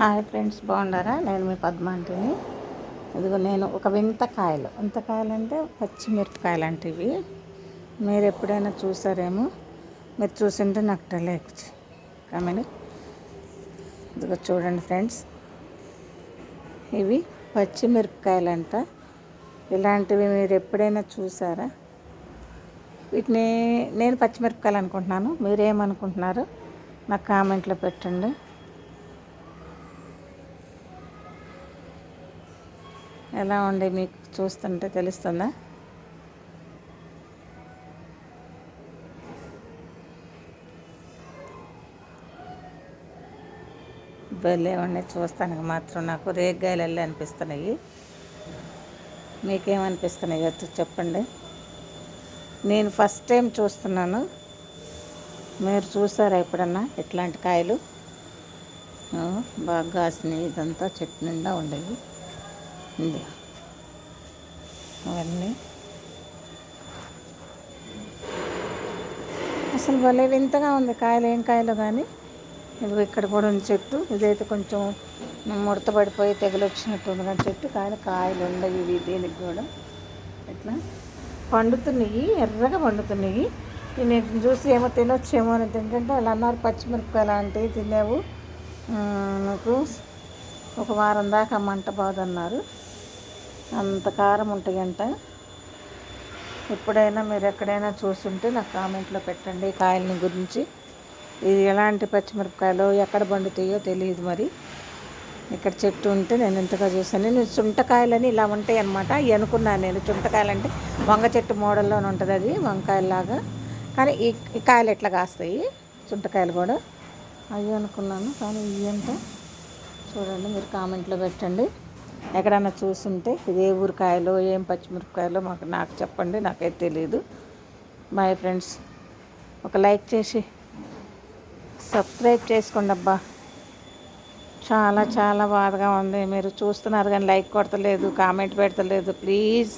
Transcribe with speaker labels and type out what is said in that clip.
Speaker 1: Hi friends, బాగున్నారా? నేను మీ పద్మాంటిని. ఇదిగో నేను ఒక వింతకాయలు అంటే పచ్చిమిరపకాయలు లాంటివి. మీరు ఎప్పుడైనా చూసారేమో. మీరు చూసింటే నాకు తెలియచ్చు కామెంట్. ఇదిగో చూడండి ఫ్రెండ్స్, ఇవి పచ్చిమిరపకాయలంట. ఇలాంటివి మీరు ఎప్పుడైనా చూసారా? వీటిని నేను పచ్చిమిరపకాయలు అనుకుంటున్నాను. మీరేమనుకుంటున్నారు నాకు కామెంట్లో పెట్టండి. ఎలా ఉండి మీకు చూస్తుంటే తెలుస్తుందా? భలే ఉండి చూస్తానికి మాత్రం నాకు రేగ్గాయలు వెళ్ళి అనిపిస్తున్నాయి. మీకేమనిపిస్తున్నాయి చెప్పండి. నేను ఫస్ట్ టైం చూస్తున్నాను. మీరు చూసారా ఎప్పుడన్నా ఇట్లాంటి కాయలు? బాగా కాసినాయి. ఇదంతా చెట్టు నిండా ఉండేవి. అవన్నీ అసలు భలే వింతగా ఉంది. కాయలు ఏం కాయలు కానీ. ఇవి ఇక్కడ కూడా ఉంది చెట్టు. ఇదైతే కొంచెం ముడత పడిపోయి తెగులు వచ్చినట్టు ఉంది కానీ చెట్టు, కానీ కాయలు ఉండవు ఇవి. దీనికి కూడా ఇట్లా పండుతున్నాయి, ఎర్రగా పండుతున్నాయి. నేను చూసి ఏమో తినొచ్చేమో అని తింటుంటే వాళ్ళు అన్నారు పచ్చిమిరపకాయ లాంటివి తినేవు, నాకు ఒక వారం దాకా మంట బాధన్నారు. అంత కారం ఉంటాయంట. ఎప్పుడైనా మీరు ఎక్కడైనా చూస్తుంటే నాకు కామెంట్లో పెట్టండి ఈ కాయలని గురించి. ఇది ఎలాంటి పచ్చిమిరపకాయలు, ఎక్కడ పండుతాయో తెలియదు. మరి ఇక్కడ చెట్టు ఉంటే నేను ఇంతగా చూసాను. నేను చుంటకాయలని ఇలా ఉంటాయి అన్నమాట. అవి అనుకున్నాను నేను. చుంటకాయలు అంటే వంగ చెట్టు మోడల్లోనే ఉంటుంది, అది వంకాయలాగా. కానీ ఈ కాయలు ఎట్లా కాస్తాయి, చుంటకాయలు కూడా అవి అనుకున్నాను. కానీ ఇవి అంటే చూడండి, మీరు కామెంట్లో పెట్టండి. ఎక్కడన్నా చూస్తుంటే ఇది ఏ ఊరికాయలో ఏం పచ్చిమిరపకాయలో నాకు చెప్పండి, నాకైతే తెలియదు. Boy friends. ఒక లైక్ చేసి సబ్స్క్రైబ్ చేసుకోండి. అబ్బా, చాలా చాలా బాధగా ఉంది. మీరు చూస్తున్నారు కానీ లైక్ కొడతలేదు, కామెంట్ పెడతలేదు. ప్లీజ్